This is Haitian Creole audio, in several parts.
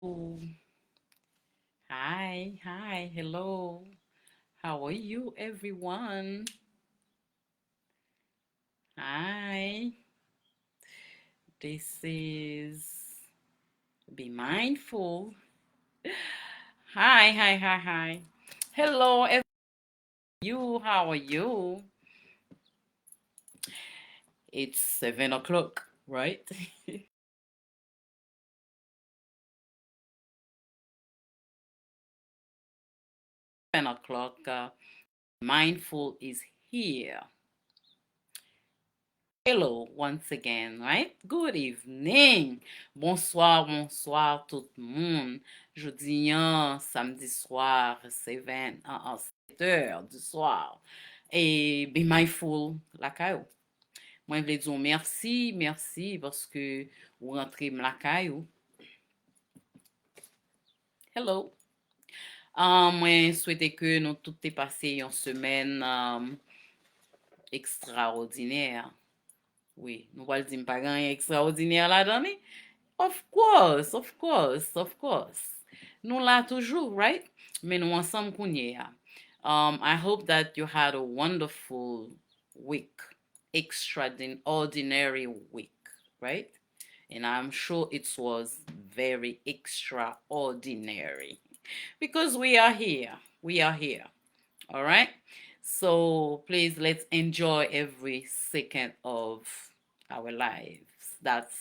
Oh, hi, hello. How are you, everyone? Hi, this is Be Mindful. Hi. Hello, you. How are you? It's 7 o'clock, right? 7 o'clock. Mindful is here. Hello, once again, right? Good evening. Bonsoir tout le monde. Jeudi, samedi soir, c'est 7 heures du soir. Et be mindful la caillou. Moi, je voulais dire merci parce que vous rentrez la caillou. Hello. Moi, souhaite que nous toutes ait passé une semaine extraordinaire. Oui, nous allons dire pas rien extraordinaire là-dedans. Of course. Nous là toujours, right? Mais nous ensemble qu'on y est. I hope that you had a wonderful week, extraordinary week, right? And I'm sure it was very extraordinary because we are here. We are here. All right. So please let's enjoy every second of our lives. That's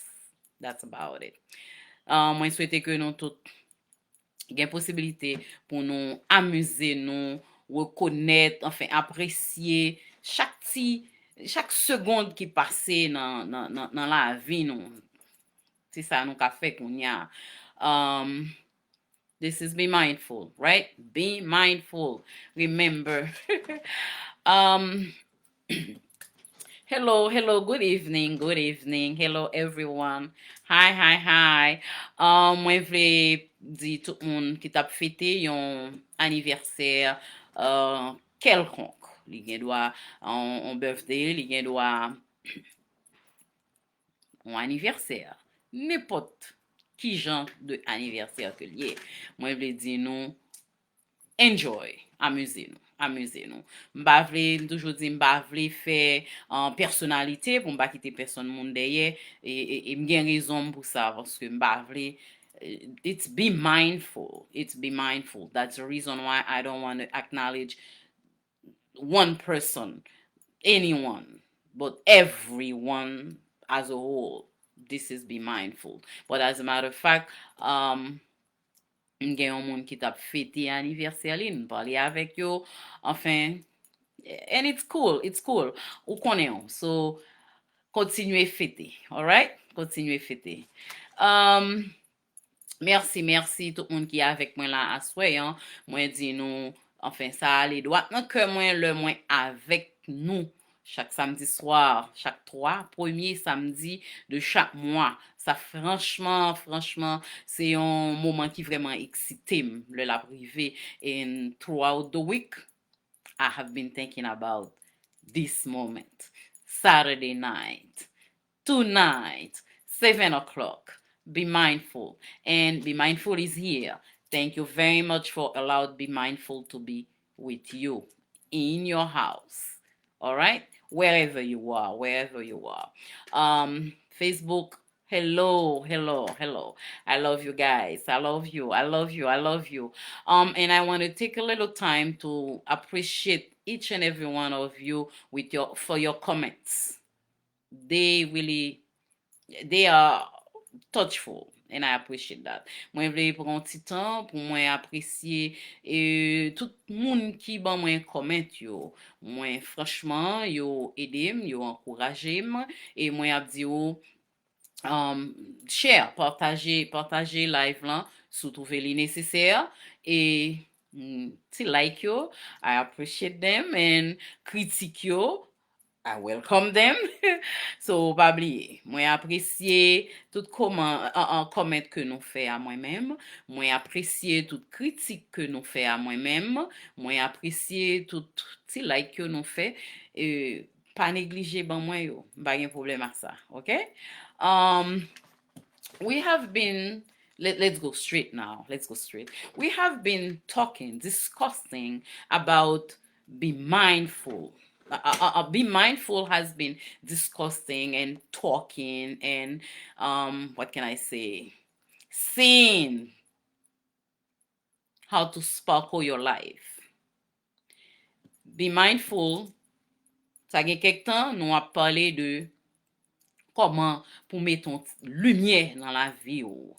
about it. Mwen souwete ke nou tout gen posibilite pou nou amuse nou, rekonnet, enfin apresye chak seconde ki pase nan la vi nou. Se sa nou ka fe koun ya. This is Be Mindful, right? Be mindful. Remember. um, hello, good evening. Hello, everyone. Hi. Mwen vle di tout moun ki tap fete yon aniverser kelkonk. Li gen dwa on birthday, li gen dwa on aniverser. Nepot ki jan de aniverser ke liye. Mwen vle di nou enjoy, amuse nou. Mba vle, toujou di mba vle fe personalite pou mba kite person moun deye e mgen rezon pou sa parce mba vle it's be mindful. That's the reason why I don't want to acknowledge one person, anyone, but everyone as a whole. This is be mindful. But as a matter of fact, gen yon moun ki tap fete aniverser li, nou pale avek yo, enfin, and it's cool, ou konen yon, so, kontinue fete, alright? Kontinue fete. Merci tout moun ki avek mwen la aswe, mwen di nou, enfin, sa ale doat, nan ke mwen le mwen avek nou, chaque samedi soir, chaque 3 premiers samedis de chaque mois. Ça, franchement, c'est un moment qui vraiment excité le la privé. And throughout the week, I have been thinking about this moment. Saturday night, tonight, 7 o'clock. Be mindful. And Be Mindful is here. Thank you very much for allowing Be Mindful to be with you in your house. All right? Wherever you are. Facebook, hello. I love you guys. I love you. And I want to take a little time to appreciate each and every one of you for your comments. They are touchful. And I appreciate that. Mwen vle pran ti tan pou mwen apresye tout moun ki ban mwen koment yo. Mwen franchement, yo edem, yo ankourajem, et mwen ap di yo share, partager live lan, sou touve li neseser, et ti like yo, I appreciate them, and kritik yo, I welcome them. So, babli, mwen apresye tout comment ke nou fe a mwen men, mwen apresye tout kritik ke nou fe a mwen men, mwen apresye tout ti like ke nou fe, pa neglije ban mwen yo, ba gen problem ak sa, ok? We have been let's go straight now. Let's go straight. We have been discussing about be mindful. Be mindful has been discussing and talking and what can I say? Seeing how to sparkle your life. Be mindful. Ça gen kek tan nou ap pale de koman pou meton lumière dans la vie ou.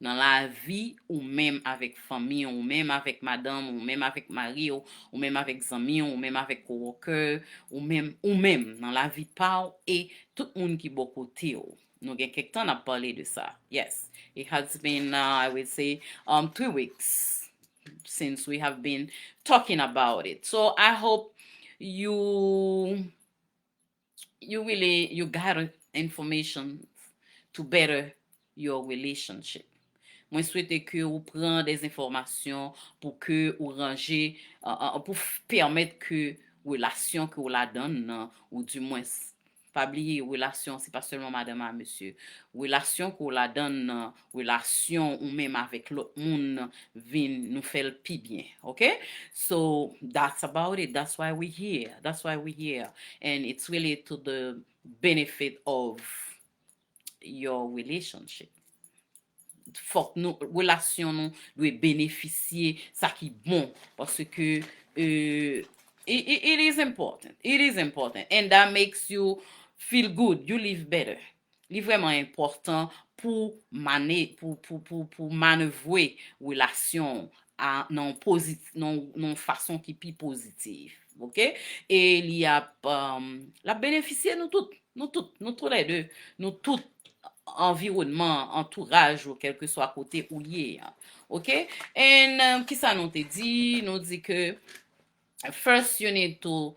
Dans la vie ou même avec famille ou même avec madame ou même avec mari ou même avec zami ou même avec coworker ou même dans la vie pa et tout moun ki bo kote ou. Nou gen kek tan ap pale de ça. Yes, it has been I would say 3 weeks since we have been talking about it. So I hope you gather information to better your relationship. Mwen souhaite que ou pran des informasyon pou que ou ranger, pou permettre que relasyon que ou la donne nan, ou du moins, pa bliye relasyon, c'est pas seulement madame a monsieur, relasyon que ou la donne nan, relasyon ou même avec l'autre moun vin nou fel pi bien, okay? So, that's about it. That's why we're here. And it's really to the benefit of your relationship. Fok nou, relasyon nou dwe beneficye sa ki bon. Parce que it is important. It is important. And that makes you feel good. You live better. Li vreman important pou manevwe relasyon non fason ki pi pozitif. Ok? Et li ap la beneficye nou tout les deux. Nou tout environnement, entourage ou quel que soit côté où y est. OK? And qui ça nous te dit? Nous dit que first you need to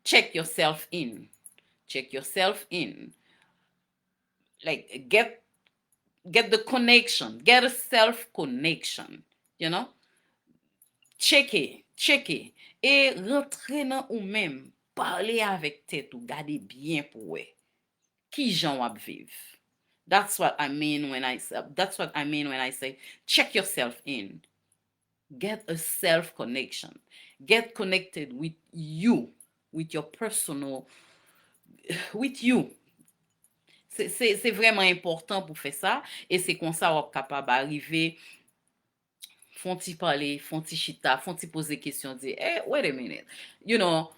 check yourself in. Check yourself in. Like get the connection. Get a self connection. You know? Checker. Et rentrer dans ou même. Parler avec tête ou garder bien pour eux. Qui j'en wap vive. That's what I mean when I say check yourself in. Get a self connection. Get connected with you, with your personal, with you. C'est vraiment important pour faire ça et c'est comme ça on est capable d'arriver font-ils parler, font-ils chita, font-ils poser question dire hey, wait a minute. You know,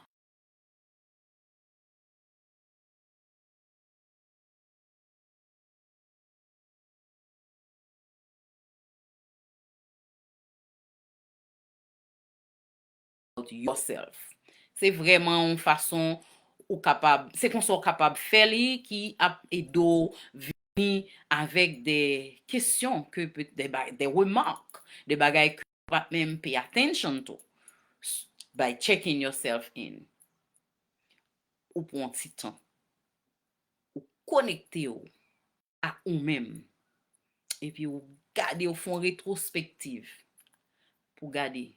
yourself. C'est vraiment une façon ou capable, c'est qu'on soit capable faire li qui a edo venir avec des questions que des remarques, des bagages que pas même pay attention to by checking yourself in. Ou pour un petit temps. Ou connecter ou à ou même. Et puis ou garder au fond rétrospective pour garder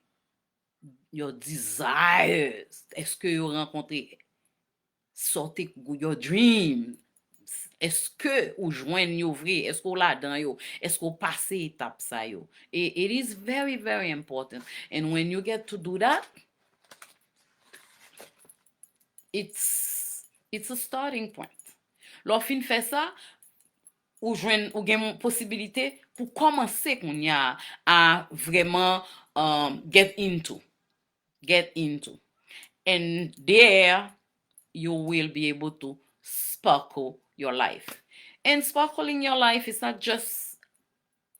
your desires. Est-ce que vous rencontrez sortez your dream? Est-ce que ou joignent yo vrai? Est-ce que la dan yo? Est-ce que passe étape ça yo? It is very, very important. And when you get to do that, it's a starting point. Lò fin fait ça, ou gen possibilité pour commencer qu'on y a à vraiment get into. And there you will be able to sparkle your life. And sparkling your life is not just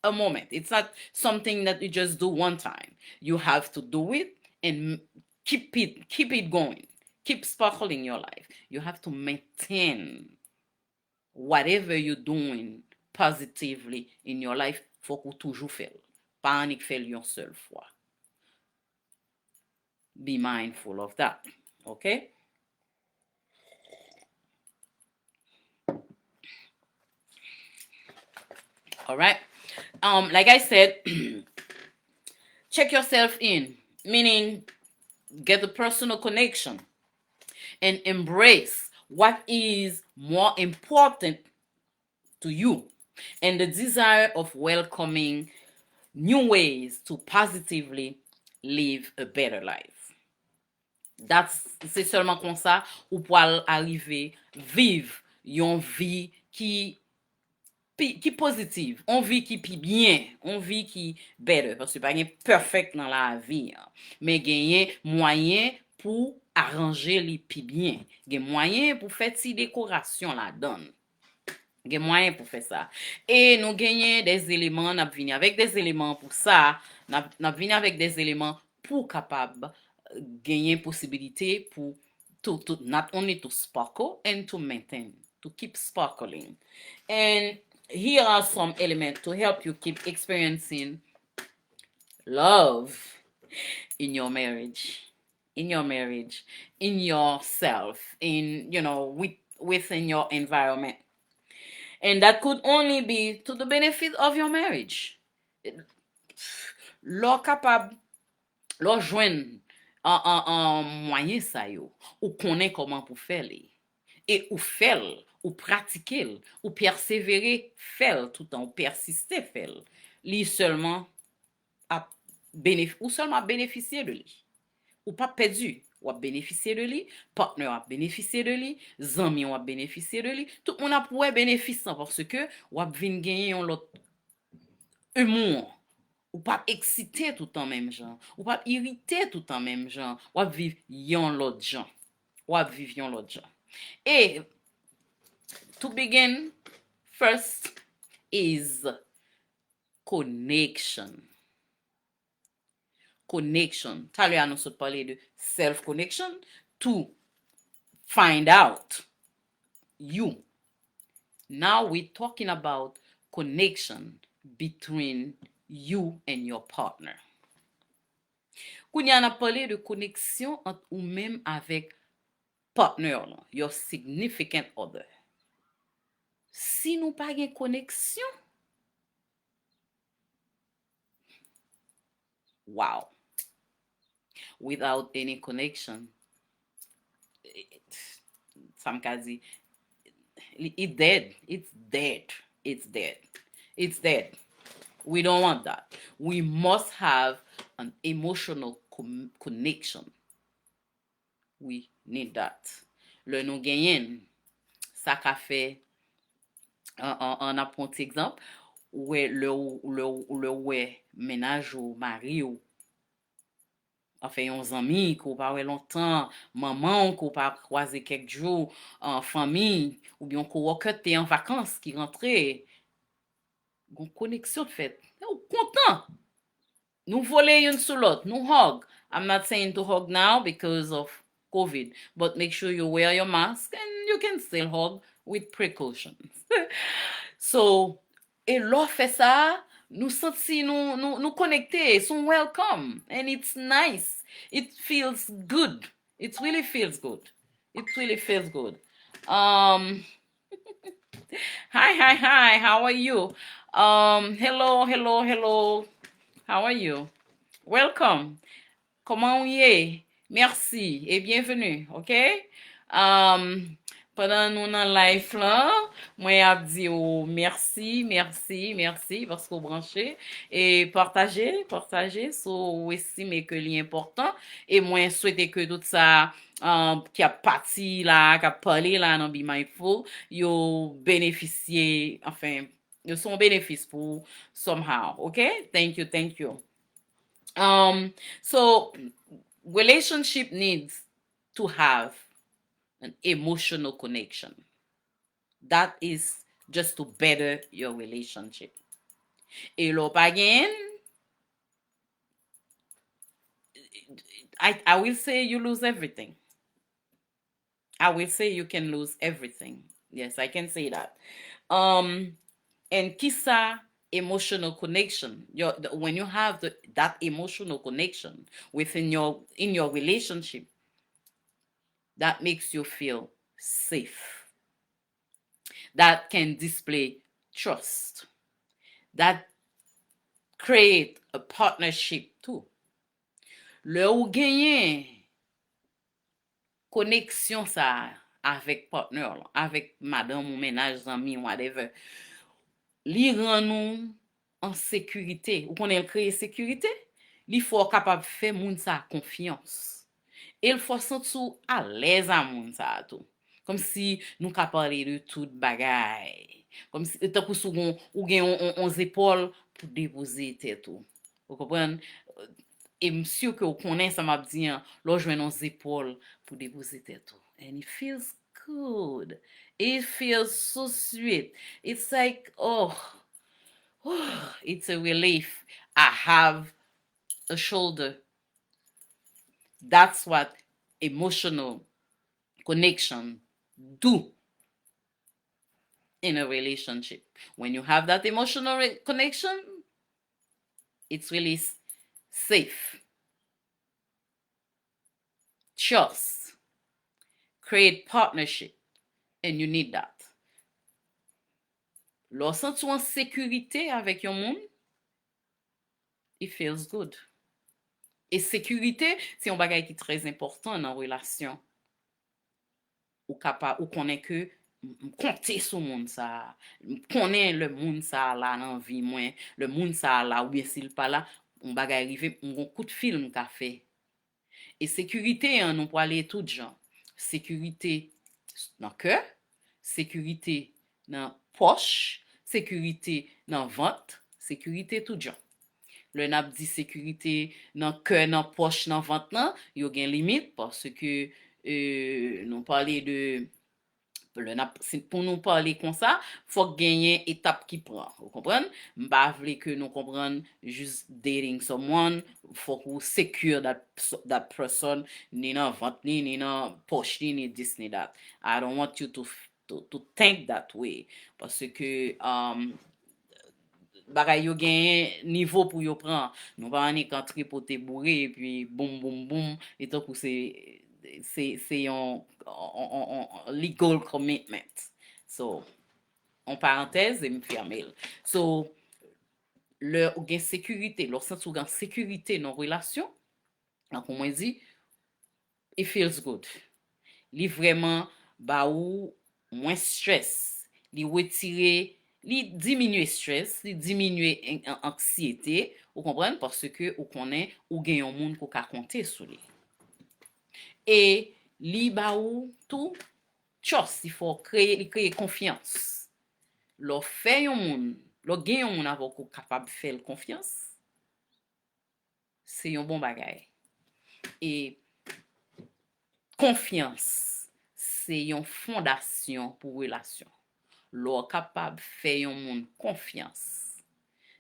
a moment. It's not something that you just do one time. You have to do it and keep it going. Keep sparkling your life. You have to maintain whatever you're doing positively in your life. Faut qu'on toujours faire. Pas unique faire une seule fois. Be mindful of that. Okay? All right. Like I said, check yourself in, meaning get a personal connection and embrace what is more important to you. and the desire of welcoming new ways to positively live a better life. C'est seulement comme ça ou pour arriver vivre une vie qui positive, on vit qui pi bien, on vit qui better, parce que pas gen perfect dans la vie, mais gagner moyen pour arranger les pi bien, gen moyen pour faire si décoration la donne. Gen moyen pour faire ça. Et nous gagnons des éléments, nous venons avec des éléments pour ça, nous venons avec des éléments pour capable gagner possibilité pour not only to sparkle and to maintain, to keep sparkling. And here are some elements to help you keep experiencing love in your marriage, in yourself, within your environment. And that could only be to the benefit of your marriage. L'on capable, l'on joindre en moyen ça yo, ou connaît comment pour faire les. Et ou faire, ou pratiquer, ou persévérer, faire tout le temps, ou persister, faire. Li seulement ou seulement bénéficier de lui. Ou pas perdu, ou a bénéficier de lui, partenaire a bénéficié de lui, zami a bénéficié de lui, tout le monde a pour bénéficier parce que ou a vinn gagner un l'autre humour. Ou pas excité tout en même genre, ou pas irrité tout en même genre, ou vivre yon l'autre genre. Ou vivre yon l'autre genre. Et to begin, first is connection. Connection. Tout à l'heure, nous avons parlé de self-connection to find out you. Now we're talking about connection between you and your partner. Kounya a parlé de connexion entre ou même avec partner, your significant other. Si nous pas de connexion, wow. Without any connection, some kazi, it's dead. It's dead. It's dead. It's dead. We don't want that. We must have an emotional connection. We need that. Le nou genyen, ça ka fait un apprenti exemple, où le ménage ou mari ou enfin yon zami qu'on pas longtemps, maman qu'on pas croisé quelques jours en famille ou bien coworker t'es en vacances qui rentrait. Gon connexion de fait. Nous content. Nous voler une sur l'autre, nous hug. I'm not saying to hug now because of COVID, but make sure you wear your mask and you can still hug with precautions. So, et l'on fait ça, nous sentis nous connecter, sont welcome, and it's nice. It feels good. It really feels good. It really feels good. Hi, how are you? Hello. How are you? Welcome. Comment vous êtes? Merci et bienvenue, ok? Pendant nous dans live là, moi ap di ou merci parce que vous branchez et partagez so ou estimez que l'important et moi souhaiter que tout ça qui a parti là, qui a parlé là dans Be Mindful, yo bénéficier, enfin, yo son bénéfice pour somehow, ok? Thank you. So relationship needs to have an emotional connection. That is just to better your relationship. Et l'op again, I will say you lose everything. I will say you can lose everything. Yes, I can say that. And kisa emotional connection. When you have that emotional connection in your relationship, that makes you feel safe. That can display trust. That create a partnership too. Le ou genyen connexion ça avec partner, avec madame ou ménage, ami, whatever. li rend nous en sécurité. Ou qu'on ait créé sécurité, li faut capable faire moun sa confiance. Et il faut sentir à l'aise à moun sa tout. Comme si nous ka parler de tout bagay. Comme si tant que sou ou gen on épaules pour déposer tête tout. Vous comprenez? Et monsieur que vous connaissez, ça m'a dit, là, je nos épaules pour déposer tête tout. And it feels good. It feels so sweet. It's like, oh, it's a relief. I have a shoulder. That's what emotional connection do in a relationship. When you have that emotional connection, it's really safe. Trust. Create partnership. And you need that. Lorsque tu es en sécurité avec yon moun, it feels good. Et sécurité, c'est un bagay qui est très important dans la relation. Ou connaît que compter sur moun ça, connaît le moun ça là dans vie moi, le moun ça là ou bien s'il pas là, on bagay arrivé, on coup de film qu'a fait. Et sécurité, nous pour aller tout gens. Sécurité dans cœur, sécurité dans poche, sécurité dans ventre, sécurité tout gens. Le nap dit sécurité dans cœur, dans poche, dans ventre nan, yo gen limite parce que nous parler de pour nous parler comme ça, faut gagner étape qui prend. Vous comprenez? M'pa vle que nous comprendre juste dating someone, faut que secure that person ni dans ventre ni dans poche ni this ni that. I don't want you to think that way parce que bagay yo gen niveau pour yo prend. Nous pas aller quand tripoter bourré et puis boum boum boum et tant que c'est un legal commitment. So, en parenthèse, et me fermer. So, le ou gen sécurité, lorsque ou gen sécurité dans relation, donc on dit, it feels good. Li vraiment ba ou moins stress, li retire, li diminuer stress, li diminuer anxiété, vous comprenez parce que ou connaît ou gen yon moun ko ka compter sur lui. Et li ba ou tout trust, il faut créer confiance. Lo fait yon moun, lo gen yon moun avok ou capable faire confiance, c'est yon bon bagay. Et confiance, c'est yon fondation pour relation. Lo capable faire yon moun confiance.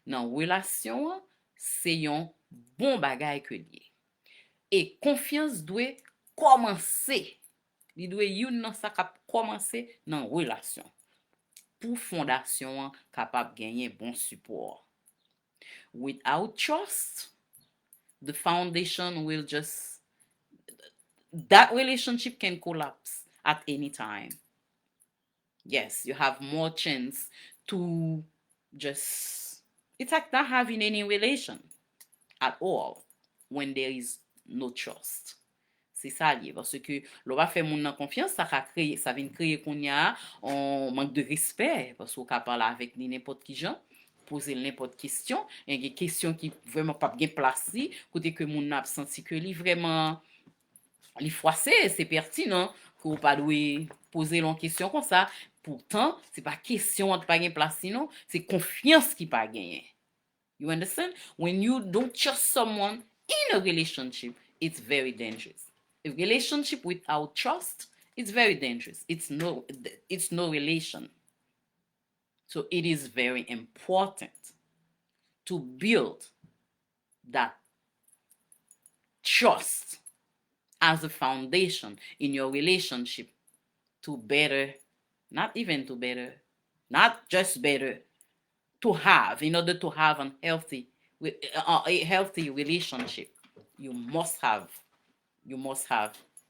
Dans relation, c'est yon bon bagay que lié. Et confiance doit commencer. Li doit yon nan sa kap commencer dans relation. Pour fondation capable gagner bon support. Without trust, the foundation will just that relationship can collapse at any time. Yes, you have more chance to just it's like not having any relation at all when there is no trust. C'est ça lié parce que l'on va faire moun nan confiance ça vient créer qu'on y a un manque de respect parce qu'on ka parler avec n'importe qui gens poser n'importe question et des questions qui vraiment pas bien placées côté que moun n'a senti que li vraiment li froissé c'est pertinent qu'on pas doit poser une question comme ça pourtant c'est pas question de pas bien placé non c'est confiance qui pas gagné. You understand? When you don't trust someone in a relationship, it's very dangerous. A relationship without trust, it's very dangerous. It's no relation. So it is very important to build that trust as a foundation in your relationship to better, not even to better, not just better, to have, in order to have a healthy relationship, you must have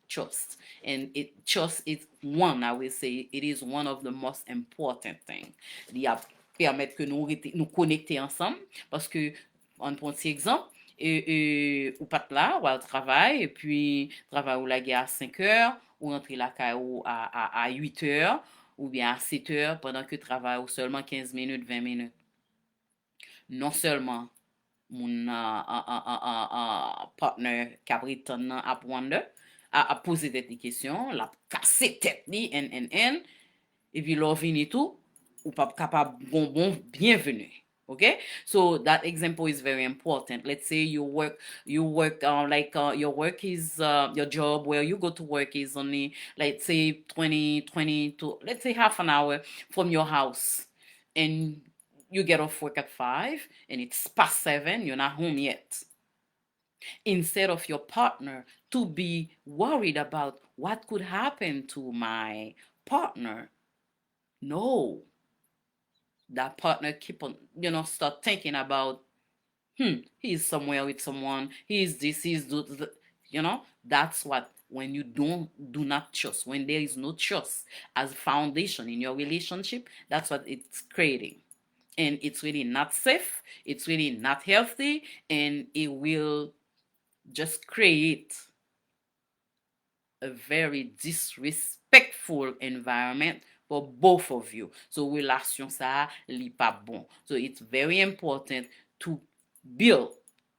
trust. And trust is one, I will say, it is one of the most important things. Il a permettre que nous connecter ensemble, parce que, on prend un exemple, ou pas là, ou à travail, et puis, travail ou la guerre à 5 heures, ou rentrer la caille à 8 heures, ou bien à 7 heures pendant que travail ou seulement 15 minutes, 20 minutes. Non seulement mon partner qui a apprendre à poser des questions, la casser tête li, et puis l'on vini tout, ou pas capable bon bienvenue. Okay, so that example is very important. Let's say you work your work is your job where you go to work is only, let's say 20 to, let's say, half an hour from your house, and you get off work at 5 and it's past 7, you're not home yet. Instead of your partner to be worried about what could happen to my partner, no, that partner keep on, start thinking about, he's somewhere with someone, he's this, he's that, that's what, when you do not trust, when there is no trust as a foundation in your relationship, that's what it's creating. And it's really not safe, it's really not healthy, and it will just create a very disrespectful environment for both of you. So relation sa li pa bon. So it's very important to build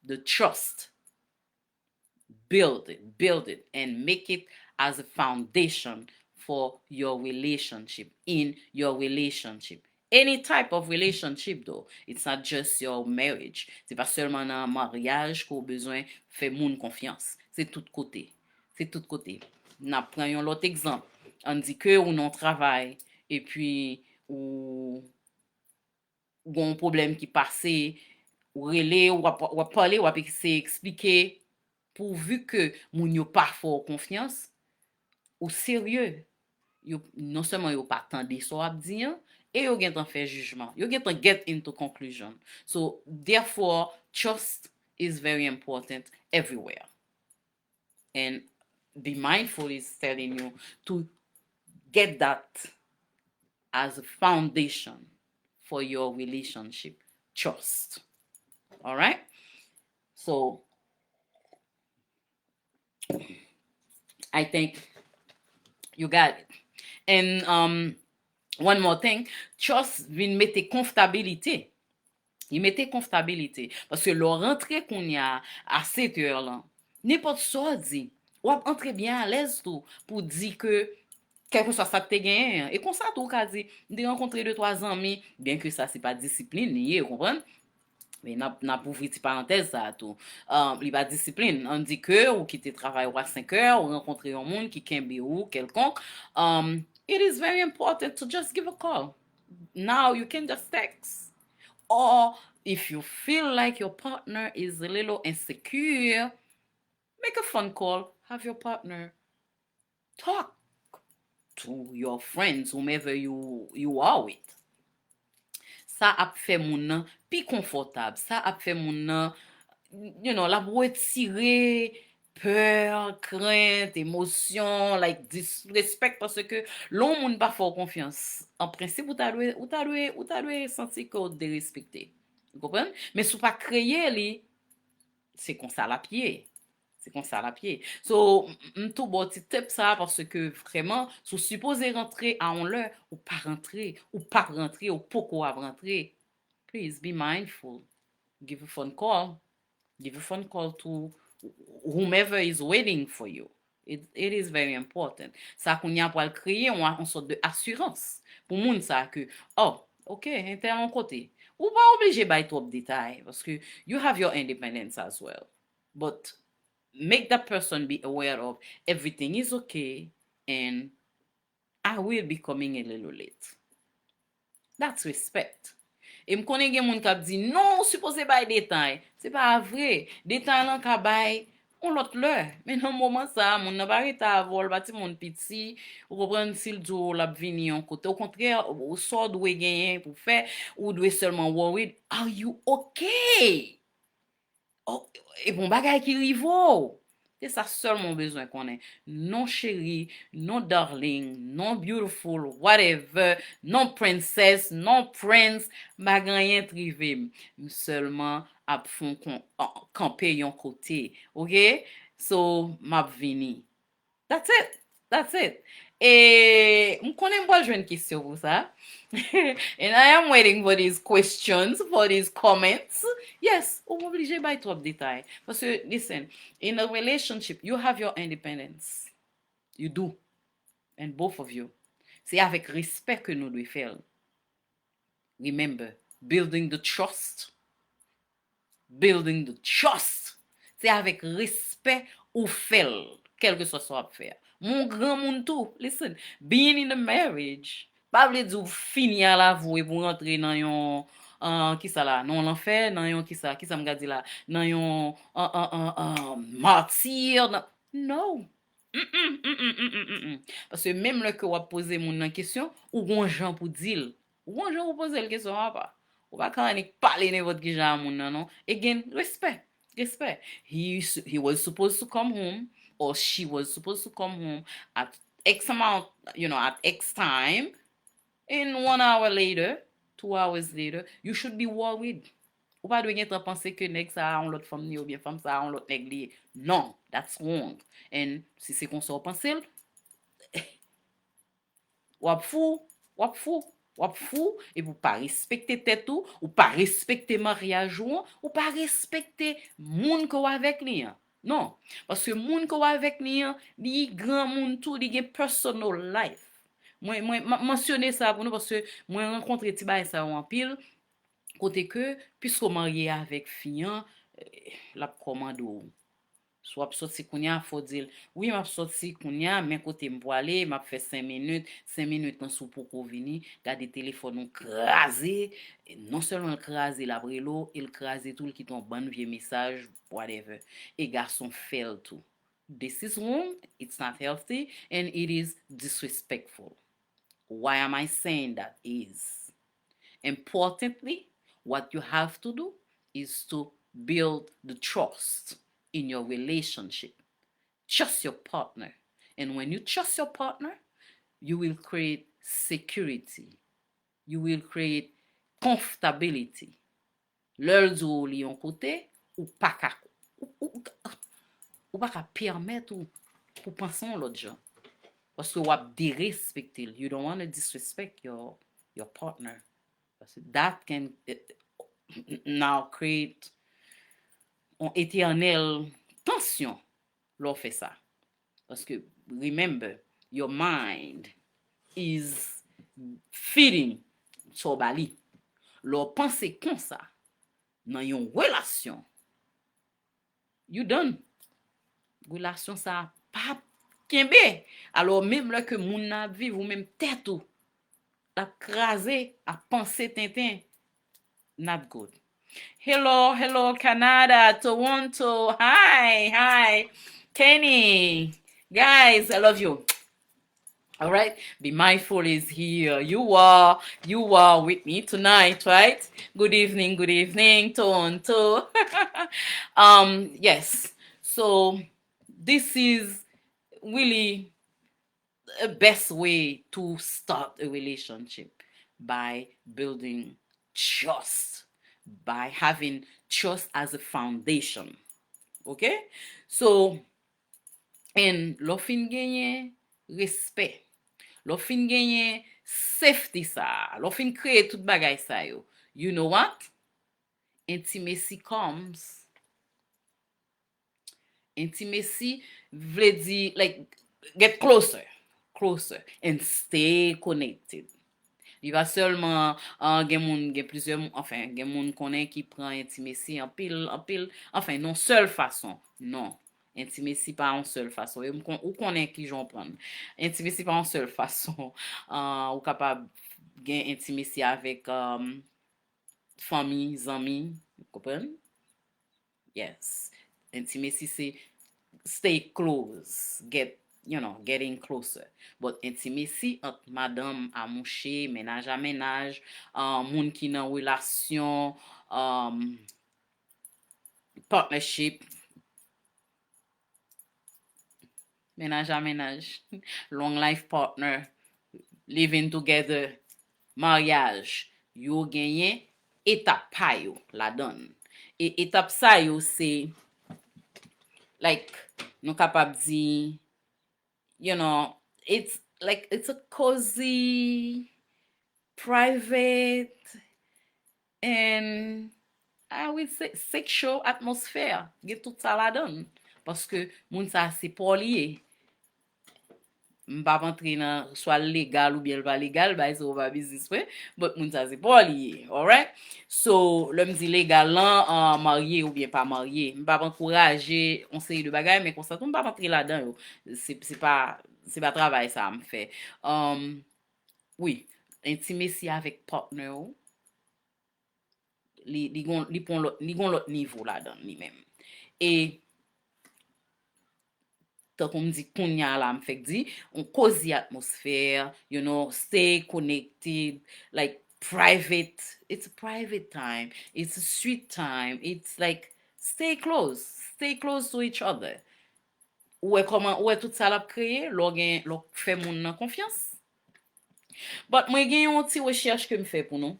the trust. Build it, and make it as a foundation for your relationship, in your relationship. Any type of relationship, though, it's not just your marriage. C'est pas seulement un mariage qu'on besoin faire moun confiance. C'est tout côté. C'est tout côté. N'a prenons l'autre exemple. On dit que ou non travail, et puis ou un problème qui passé, ou relé, ou parler, ou expliquer, pourvu que moun yo pas fort confiance, ou sérieux, non seulement yo pas tande so ap di, et yo gen tan faire jugement. You get to get into conclusion. So therefore, trust is very important everywhere. And be mindful is telling you to get that as a foundation for your relationship. Trust. All right? So I think you got it. And one more thing, trust vin mette confortabilité. Il mette confortabilité. Parce que le rentré qu'on y a à 7 heures là, n'importe soit dit, ou entrer bien à l'aise tout, pour dire que quel que soit ça que tu gagné. Et comme ça, tout cas dit, de rencontrer 2-3 amis, bien que ça, c'est pas discipline, lié, vous comprenez? Mais n'a pour ouvrir petite parenthèse ça tout. Il pas discipline. On dit que ou quitter travail à 5 heures, ou rencontrer un monde qui kembe ou quelconque. It is very important to just give a call. Now you can just text. Or if you feel like your partner is a little insecure, make a phone call. Have your partner talk to your friends, whomever you are with. Ça a fait moun nan pi confortable. Ça a fait moun nan, la retirer peur, crainte, émotion, like disrespect, parce que l'on moun pas fort confiance. En principe, ou ta dwe sentir que ou de respecter. Vous comprenez? Mais si ou pas créer li, c'est comme ça la pied. C'est comme ça la pied. So, m'tou bon ti tip ça parce que vraiment, sou supposé rentrer à on l'heure, ou pas rentrer, ou pourquoi rentrer. Please be mindful. Give a phone call. Give a phone call to whomever is waiting for you. It is very important. Ça qu'on y a pour créer une sorte de assurance. Pour moun ça que, oh, ok, t'es en côté. Ou pas obligé by trop détail parce que you have your independence as well. But make that person be aware of everything is okay and I will be coming a little late. That's respect. Et m konnen gen moun kap di, non, supposé bay détail. C'est pas vrai. Détail lan ka bay, on lot l'heure. Mais nan moment ça, moun nan pa rete avol, bati moun piti, ou repren sil djo lap vini yon kote. Au contraire, ou so dwe genyen pou fè, ou dwe seulement worried, are you okay? Oh, et bon bagay ki rivo. C'est ça seulement besoin qu'on ait. Non chérie, non darling, non beautiful, whatever, non princess, non prince, bagay trivé. Seulement ap fon camper yon côté. OK? So, m'a vini. That's it. That's it. M konen mwa jwen kisyon pou sa. And I am waiting for these questions, for these comments. Yes, ou m'oblige bay trop detay. Parce, listen, in a relationship, you have your independence. You do. And both of you. C'est avec respect que nous devons faire. Remember, building the trust. Building the trust. C'est avec respect ou faire, quel que soit à faire. Mon grand monde tout, listen, being in a marriage, pas vle di ou fini à la voie pour rentrer dans yon qui ça là, non l'enfer, dans yon qui ça m'ga di là, dans yon martyr, non. Parce que même le que ou poser mon question, ou gon jan pour dire, ou gon jan pour poser la question pas. Ou pas quand on parler n'importe qui jan moun non. Again, respect. He was supposed to come home, or she was supposed to come home at X amount, at X time, and 1 hour later, 2 hours later, you should be worried. Ou pas de gen tan pense que nèg sa on l'autre femme ni ou bien femme sa on l'autre nèg li. Non, that's wrong. And si c'est qu'on sort penser, wap fou, et vous pas respecter tête ou pas respecter mariage ou pas respecter moun ko avec li. Non, parce que moun ko avec li, li grand moun tout, li gen personal life. Moi mentionner ça pour nous parce que moi rencontré ti bay ça en pile côté que puisque marié avec fian, la commande soit sorti kounya faut dire oui m'a sorti kounya mais côté m'po aller m'a fait 5 minutes dans sou pour venir garder téléphone on crasé non seulement crasé la brelo il crasé tout qui ton bon vieux message whatever et garçon fait tout. This is wrong, it's not healthy, and it is disrespectful. Why am I saying that? Is importantly, what you have to do is to build the trust in your relationship. Trust your partner. And when you trust your partner, you will create security. You will create comfortability. Lèl di li yon kote, ou pa ka permettre ou pour penser l'autre gens. Parce que wap disrespecter. You don't want to disrespect your partner. Parce que that can now create une éternelle tension lor fait ça. Parce que remember, your mind is feeding so bali. Lor pense comme ça dans yon relation. You done. Relation ça pas kembe. Alors même là que moun na vive ou même tête ou la crasé à penser tintin, not good. Hello Canada, Toronto. Hi Kenny. Guys, I love you. All right, Be Mindful is here. You are with me tonight, right? Good evening, Toronto. Yes. So this is really the best way to start a relationship, by building trust, by having trust as a foundation. Okay? So, and lo fin genye respect, lo fin genye safety sa, lo fin kreye tout bagay sa yo. You know what? Intimacy comes. Intimacy vle di, like, get closer and stay connected. Il va seulement gen plusieurs, enfin gen moun konnen qui prend intimacy en pile, enfin non seule façon. Non. Intimacy pas en seule façon. Ou konnen qui j'en prendre. Intimacy pas en seule façon. Ou capable gen intimacy avec famille, amis, vous comprenez? Yes. Intimacy c'est stay close, getting closer. But intimacy entre madame à mouché, ménage à ménage, moun ki nan relation, partnership, ménage à ménage, long life partner, living together, mariage, yo genyen étape pa yo la donne. Et étape sa yo c'est like nous capable di it's like it's a cozy, private, and I will say sexual atmosphere. Get tout ça la donne. Parce que moun sa c'est pas lié. M'pa rentre nan soit légal ou bien pas légal, bah c'est pas business ouais, but moun sa c'est pas lié, alright? So, le m'di légal là, marié ou bien pas marié, m'pa encourager on série de bagages mais constant m'pa rentrer là-dedans yo. C'est pas travail ça me fait. Oui, intimacy avec partner ou, li gon l'autre niveau là-dedans lui-même. Et tant qu'on me dit kounya la me fait dit on cozy atmosphere, stay connected, like private. It's a private time. It's a sweet time. It's like stay close to each other. Ou est tout ça l'a créé, lò fait moun nan confiance. But mwen gen yon ti recherche que me fait pour nous.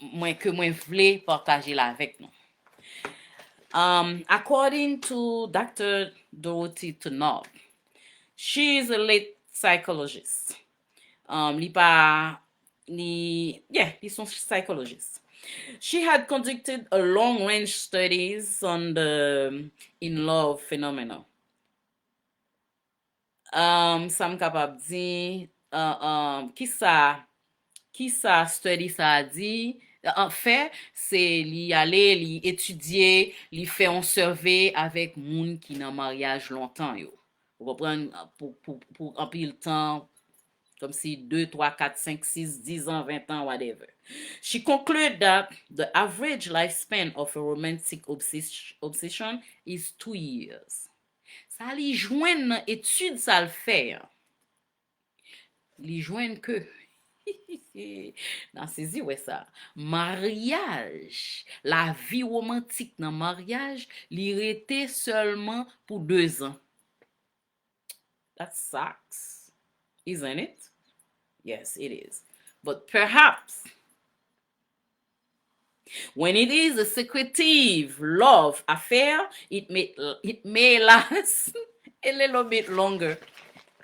Mwen vle partager la avec nous. According to Dr. Dorothy Turnov, she is a late psychologist. Li son psychologist. She had conducted a long-range studies on the in-love phenomenon. Ça m kapab di, ki sa study sa a di, en fait, c'est li aller, li étudier, li fait un survey avec moun qui nan mariage longtemps yo. Vous comprenez, pour remplir le temps, comme si 2, 3, 4, 5, 6, 10 ans, 20 ans, whatever. She concluded that the average lifespan of a romantic obsession is 2 years. Ça li jwenn nan étude ça le fait. Li jwenn que nan sezi ouais ça. Mariage, la vie romantique dans mariage, li rete seulement pour 2 ans. That sucks, isn't it? Yes, it is. But perhaps when it is a secretive love affair, it may last a little bit longer.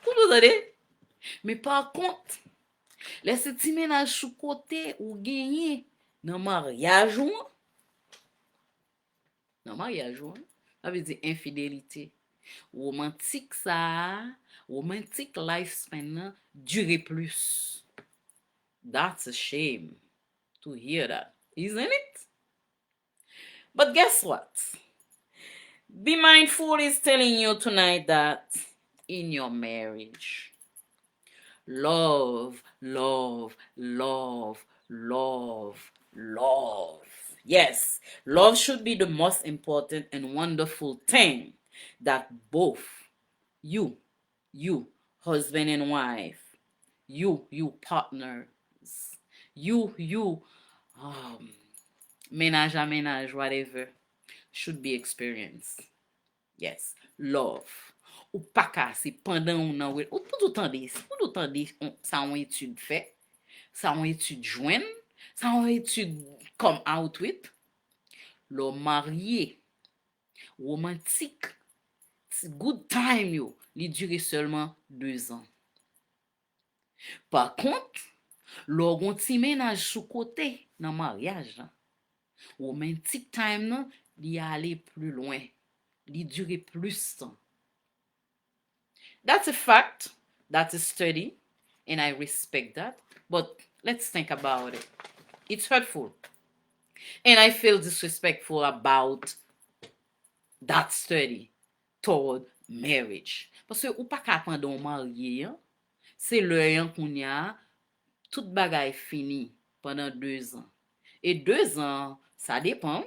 Vous entendez? Mais par contre, laissez ti ménage sous côté ou gagner dans mariage ou. Dans mariage ou. Ça veut dire infidélité. Romantique ça, romantic lifespan dure plus. That's a shame to hear that, isn't it? But guess what? Be Mindful is telling you tonight that in your marriage, love, love, love, love, love. Yes, love should be the most important and wonderful thing that both you, husband and wife, you partners, you, ménage à ménage, whatever, should be experienced. Yes, love. Ou pa ka, se pendant ou nan ou tout tande, sa on étude fait, sa on étude joine, sa on étude come out with, lo marié, romantique, good time yo, li dure seulement 2 ans. Par contre, lo gon ti ménage sous côté nan mariage, romantic time nan, li aller plus loin, li dure plus temps. That's a fact, that's a study, and I respect that. But let's think about it. It's hurtful. And I feel disrespectful about that study toward marriage. Parce que ou pa ka pendon marié, c'est le yon koun ya, tout bagay fini pendant 2 ans. Et 2 ans, ça dépend.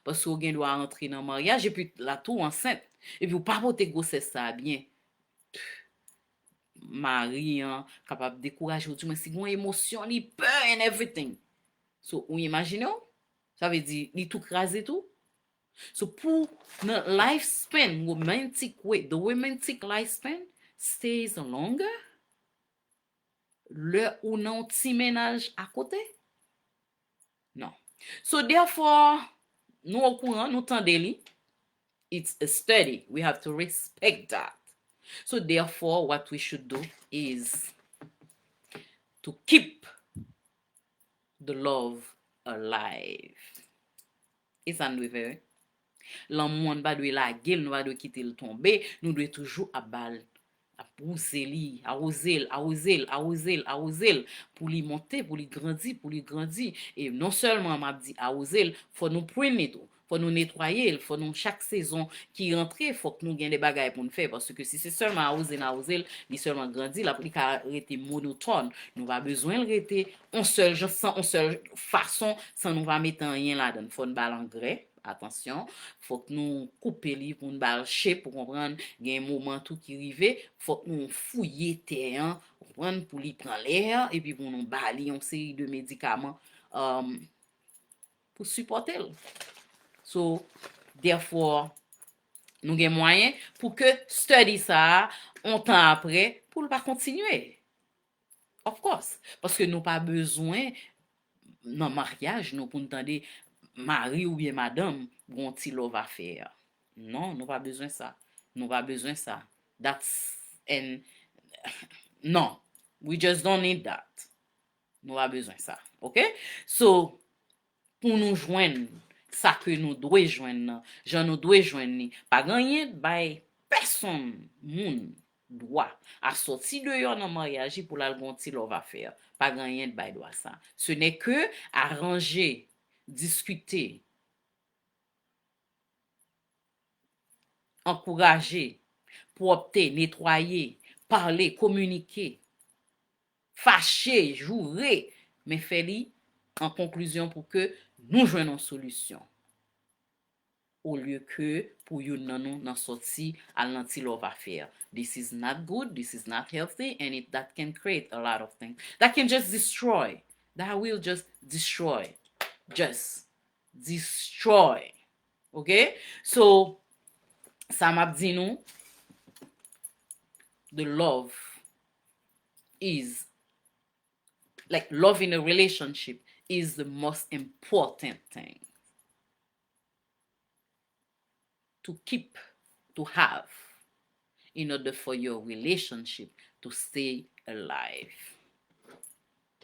Parce que ou gen doit rentrer dans mariage et puis la tout enceinte. Et puis ou pas pote grossesse ça bien. Mari, capable décourager ou du moins si gon émotion, li peur and everything. So, ou imagine, ça veut dire li tout crasé tout. So, pour the lifespan, the romantic lifespan stays longer. Le ou non ti ménage à côté? Non. So, therefore, nous au courant, nous tendez li. It's a study. We have to respect that. So therefore, what we should do is to keep the love alive. E sa nou dwe? L'amour pas de la gueule, nous va de quitter le tomber, nous devons toujours arroser pour lui monter, pour lui grandir. Et non seulement m'a dit arroser, faut nous prendre tout. Faut nous nettoyer, il faut nous chaque saison qui rentre, faut que nous gagne des bagages pour nous faire parce que si c'est seulement arroser, il seulement grandir, la il a été monotone. Nous va besoin de rester on seul façon sans nous va mettre rien là-dedans. Faut nous engrais. Attention, faut que nous couper li pour nous balcher pour comprendre il y a un moment tout qui arrive, faut que nous fouiller terre, comprendre pour lui prendre l'air et puis pour nous bali une série de médicaments pour supporter. So therefore nous avons moyen pour que study ça un temps après pour ne pas continuer. Of course, parce que nous pas besoin dans mariage nous pour entendre mari ou bien madame bon ti love affaire. Non, nous pas besoin ça. Nous pas besoin ça. That's and no, we just don't need that. Nous pas besoin ça. OK? So pour nous joindre ça que nous devons joindre, j'en nous devons joindre, pas gagner by personne moun droit à sortir dehors dans mariage pour la gon ti love affaire. Pas gagner by droit ça. Ce n'est que arranger, discuter, encourager, propter, nettoyer, parler, communiquer, fâcher, jouer, mais faire en conclusion pour que nous joignons une solution. Au lieu que pour you nan sorti à l'anti-love affaire. This is not good, this is not healthy, and that can create a lot of things. That can just destroy. That will just destroy. Just destroy. Okay? So, ça m'a dit nous, the love is, like love in a relationship is the most important thing to keep, to have, in order for your relationship to stay alive.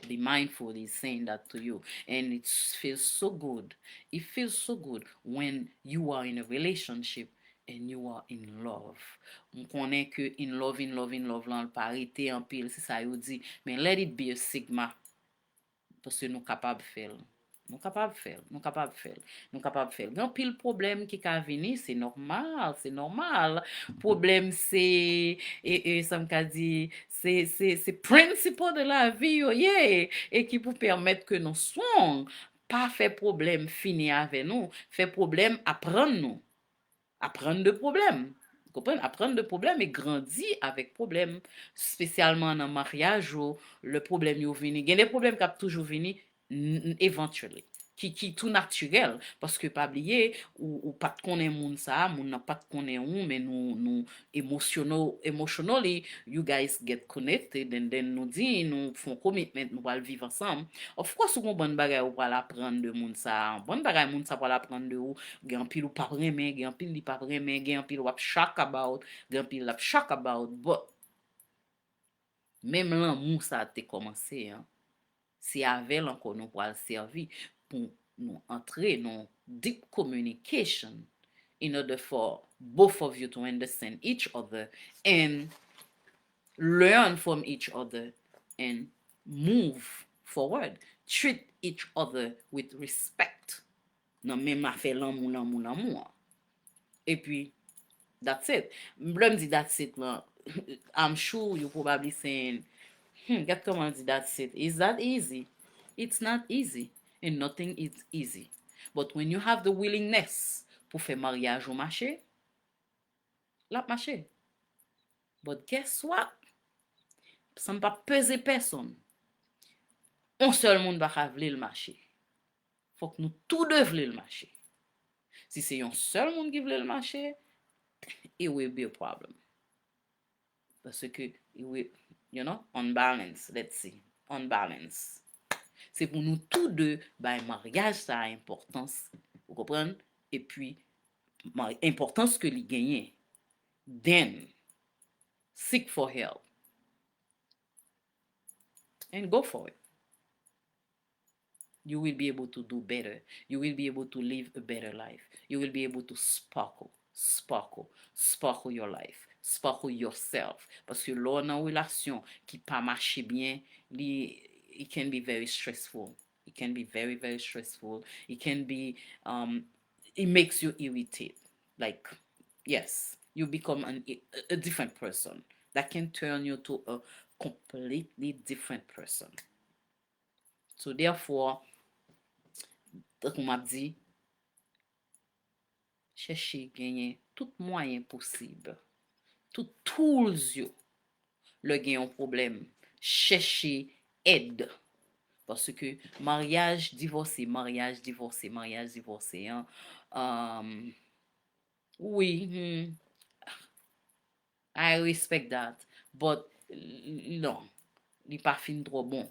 Be mindful, he's saying that to you. And it feels so good. It feels so good when you are in a relationship and you are in love. On connaît que in love, là, parité en pile, c'est ça, you dit, mais let it be a sigma. Parce que nous capables de faire. Nous capables de faire. Grand pile problème qui ka venir, c'est normal. Problème c'est et ça me dit c'est principe de la vie, yeah, et qui vous permettre que nous soyons pas fait problème fini avec nous, fait problème apprendre de problème. Apprendre de problème et grandir avec problème, spécialement dans le mariage où le problème est venu. Il y a des problèmes qui ont toujours venu éventuellement, qui tout naturel, parce que pas oublier, ou pas de connaître moun ça, moun n'a pas de connaître ou, mais nous emotionally, you guys get connected, and then nous dit, nous font commitment, nous allons vivre ensemble. Of course, ou bon bagay ou pour apprendre de moun ça, bon bagay moun ça pour apprendre de ou, gen pile ou pas vraiment, gen pile li pas vraiment, gen pile ou ap shock about, gen pile ap shock about, but même l'amour ça a été commencé, hein. C'est avec encore nous pour servir pour nous entrer dans deep communication in order for both of you to understand each other and learn from each other and move forward. Treat each other with respect. Non, même affaire l'amour. Et puis, that's it. Blum dit that's it. I'm sure you're probably saying, get come on, that's it. Is that easy? It's not easy. And nothing is easy. But when you have the willingness pour faire mariage au marché, la marché. But guess what? Ça ne va pas peser personne. Un seul monde va vouloir le marché. Faut que nous tous deux voulions le marché. Si c'est un seul monde qui veut le marché, it will be a problem. Parce que, it will, unbalance, let's see, unbalance. C'est pour nous tous deux, mariage, ça a importance, vous comprenez? Et puis, importance que les gagnent. Then, seek for help, and go for it. You will be able to do better. You will be able to live a better life. You will be able to sparkle your life, sparkle yourself. Parce que lors nan relasyon qui pas marche bien, it can be very stressful. It can be very, very stressful. It can be, it makes you irritated. Like, yes, you become a different person. That can turn you to a completely different person. So therefore, tak ou map di, chèche genyen tout moyen posib, tout tools yo, le genyon problem, chèche aide. Parce que mariage divorcé, hein, oui, I respect that, but non, li pa fin trop bon.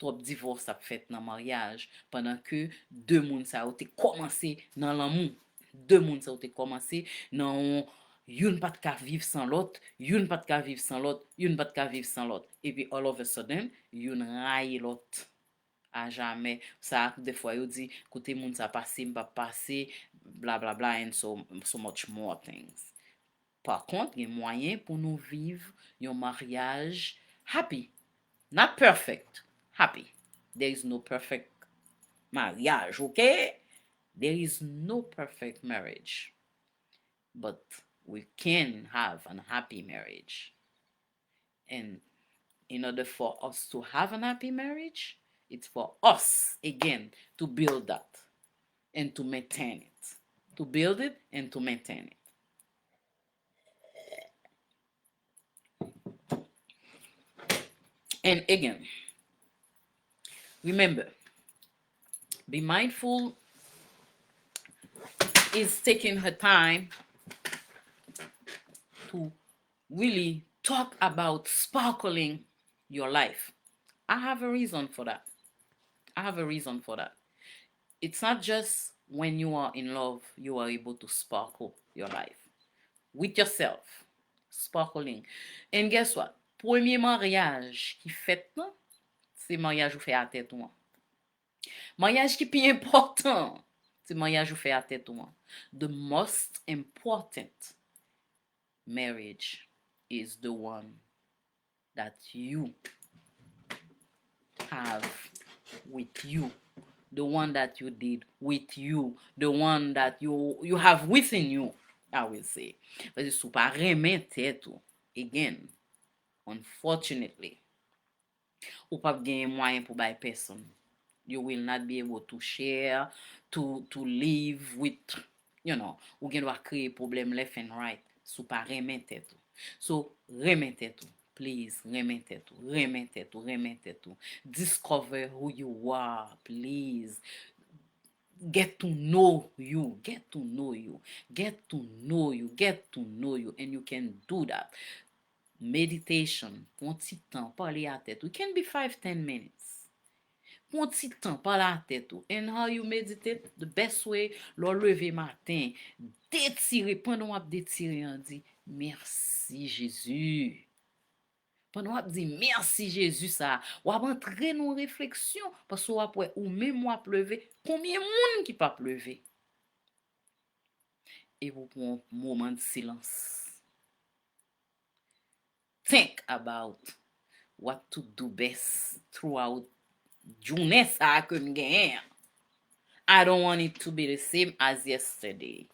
Trop divorce ap fet nan mariage, pendant que deux moun sa ou te komanse nan l'amou. Deux moun sa ou te komanse nan yon pat ka viv san lot, yon pat ka viv san lot, yon pat ka viv san lot. Et puis all of a sudden, yon raye lot. A jamais. Ça, des fois, yo di, kote moun sa pase, mpa pase, bla bla bla, and so much more things. Par contre, il y a moyen pour nous vivre un mariage happy. Not perfect, happy. There is no perfect marriage, okay? There is no perfect marriage. But we can have an happy marriage. And in order for us to have an happy marriage, it's for us, again, to build that and to maintain it. To build it and to maintain it. And again, remember, be mindful is taking her time to really talk about sparkling your life. I have a reason for that. It's not just when you are in love, you are able to sparkle your life. With yourself, sparkling. And guess what? Premier mariage qui fait nan, c'est mariage ou fait à tête ou an. Mariage qui plus important, c'est mariage ou fait à tête ou an. The most important marriage is the one that you have with you. The one that you did with you. The one that you have within you, I will say. Parce que sou pa remen tête ou, again, unfortunately, ou pa gen moyen pou bay person. You will not be able to share, to live with, ou gen doit kreye problem left and right. Sou pa remen tête ou. So, remen tête ou. Please, remen tête ou. Discover who you are, please. Get to know you. And you can do that. Meditation, pon ti tan, pale a tête ou. It can be 5-10 minutes. Pon ti tan, pale a tête ou. And how you meditate, the best way, lò leve matin, detire, pendant wap detire, an di, merci Jésus. Pendant wap di, merci Jésus sa, wap entre nou réflexion, parce wap wè, ou même wap leve, combien moun ki pa pleve? Et vous pon moment de silence. Think about what to do best throughout journée sa ke m gen. I don't want it to be the same as yesterday.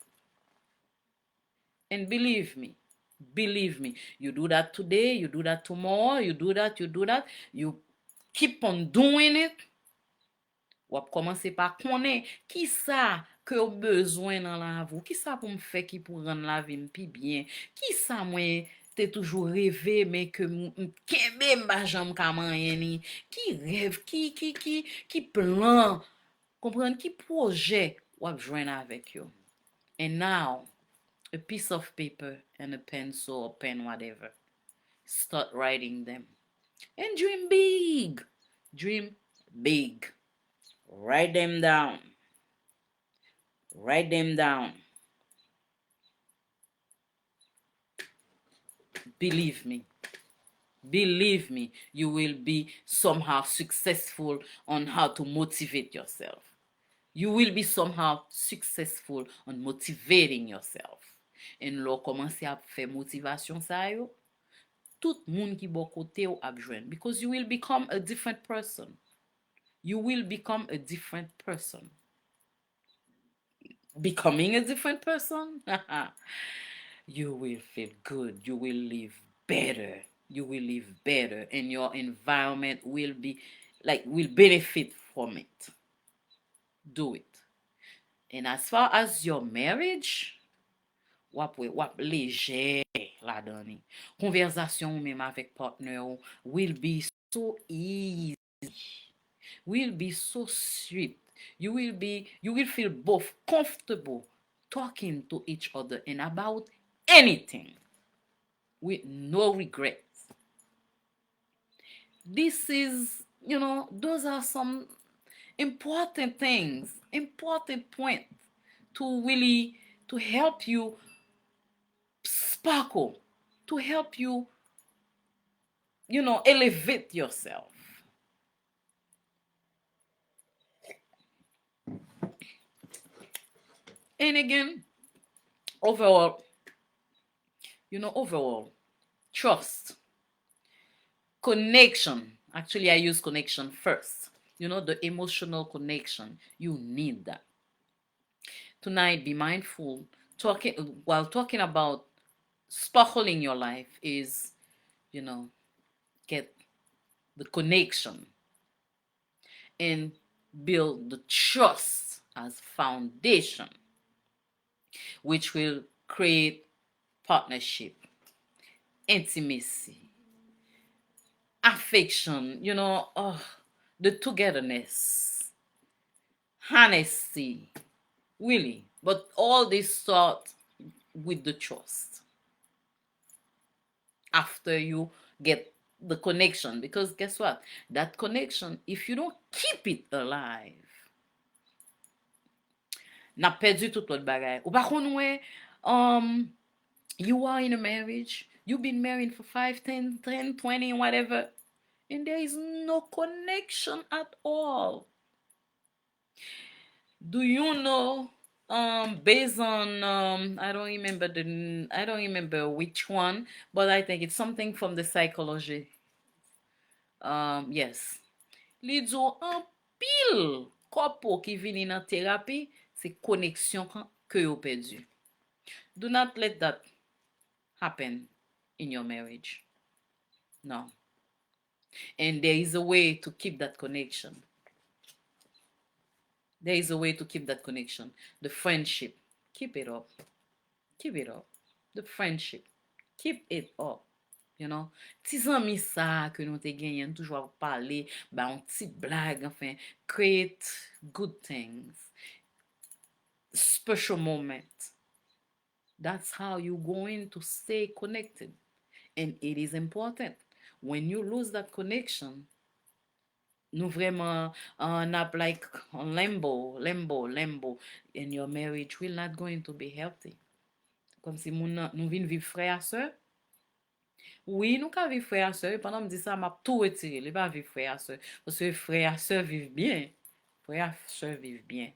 And believe me, you do that today, you do that tomorrow, you do that, you keep on doing it. Wap komanse pa konen ki sa ke ou bezwen nan la vou, ki sa pou m fe ki pou rendre la vie m pi bien, ki sa mwen te toujou rêvé mais que kembe mba jam kaman yeni, ki rêve, ki plan, comprendre ki projet wap jwen avec yo. And now, a piece of paper and a pencil or pen, whatever. Start writing them. And dream big. Write them down. Believe me, Believe me, you will be somehow successful on how to motivate yourself. You will be somehow successful on motivating yourself. En lò komanse ap fè motivasyon sa yo, tout moun ki bo kote ou ap jwen. Because you will become a different person. You will become a different person. Becoming a different person, you will feel good. You will live better. You will live better, and your environment will be will benefit from it. Do it. And as far as your marriage, wap leje la dani. Konversasyon ou menm avek partner ou will be so easy. Will be so sweet. You will feel both comfortable talking to each other and about anything with no regrets. This is, those are some important things, important points to really to help you sparkle, to help you, elevate yourself. And again, overall, trust, connection. Actually, I use connection first. The emotional connection. You need that. Tonight, be mindful. While talking about sparkling your life is, get the connection and build the trust as foundation, which will create partnership, intimacy, affection, the togetherness, honesty, really. But all this start with the trust. After you get the connection, because guess what? That connection, if you don't keep it alive, n'a perdu tout l'autre bagay. Ou pa kon wè, you are in a marriage, you've been married for 5, 10, 20, whatever, and there is no connection at all. Do you know, based on I don't remember which one, but I think it's something from the psychology. Yes. Li dzo an pil kopo ki vini nan terapi, se koneksyon ke yo perdu. Do not let that happen in your marriage. No. And there is a way to keep that connection. There is a way to keep that connection. The friendship, keep it up. Keep it up. The friendship, keep it up. Ti zanmi sa ke nou te genyen toujwa pale, ba on ti blag, enfin, create good things. Special moment. That's how you're going to stay connected. And it is important. When you lose that connection, nou vreman nap like on limbo, and your marriage will not going to be healthy. Kom si nou vin viv frè a sœur. Oui, nou ka viv frè a sœur. Pendant me di sa, map tout retire. Li pa viv frè a sœur. Parce que frè a sœur viv bien. Frè a sœur viv bien.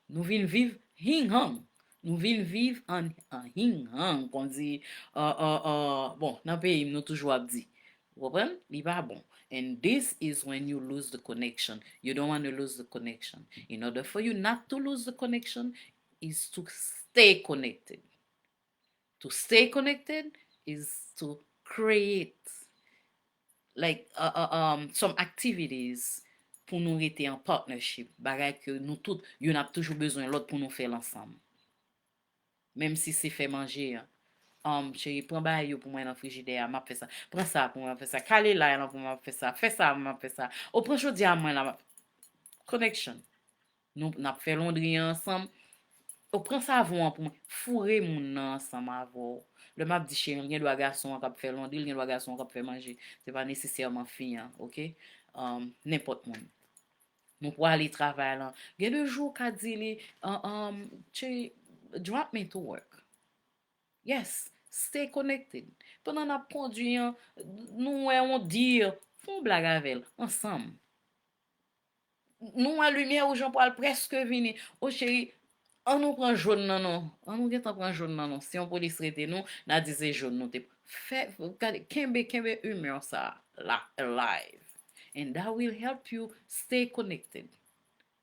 Nou vin viv hing-hang. Nou vin viv an hing-hang. Kon di, bon, nan peyi nou toujou ap di. Wopan? Li pa bon. And this is when you lose the connection. You don't want to lose the connection. In order for you not to lose the connection is to stay connected. To stay connected is to create like some activities pour nous rester en partnership. Bagay que nous toutes, yon ap toujours besoin l'autre pour nous faire l'ensemble. Même si c'est fait manger. Chérie, prends ba yo pour moi dans frigidaire, m'a fait ça. Prends ça pour moi faire ça. Calé là pour moi faire ça. Fais ça pour moi faire ça. Ou prends jodi à moi là. Connection. Nous n'a fait laundry ensemble. Ou prends savon pour moi. Fourrer mon ensemble avant. Le map di chérie, gen doit garçon qui fait laundry, gen doit garçon qui fait manger. C'est pas nécessairement fille, OK? N'importe monde. Nous pour aller travailler là. Gen de jours qu'a dit li, chérie, drop me to work. Yes, Stay connected. Pendant qu'on conduit, nous on dire, font blague avec elle, ensemble. Nous, à lumière, aux gens parlent presque venir. Oh chérie, on nous prend jaune, non, non. On nous get prend jaune, non, non. Si on police traité nous, n'a dit c'est jaune, nous te fait, regardez, kembe humeur ça, là, alive. And that will help you stay connected.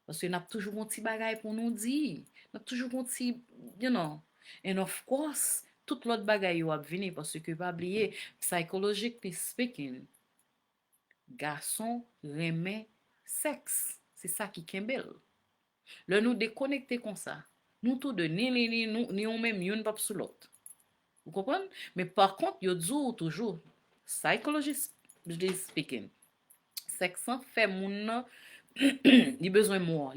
Parce que n'a toujours un petit bagay pour nous dire. N'a toujours un petit, you know. And of course, tout l'autre bagay yo ap vini parce que pas oublier, psychologically speaking, garçon remet sexe. C'est ça qui kembel. Le nous déconnecter comme ça. Nous tout de ni on même yon pas sous l'autre. Vous comprenez? Mais par contre, yo dit toujours, psychologically speaking, sexe fait moun li besoin mort,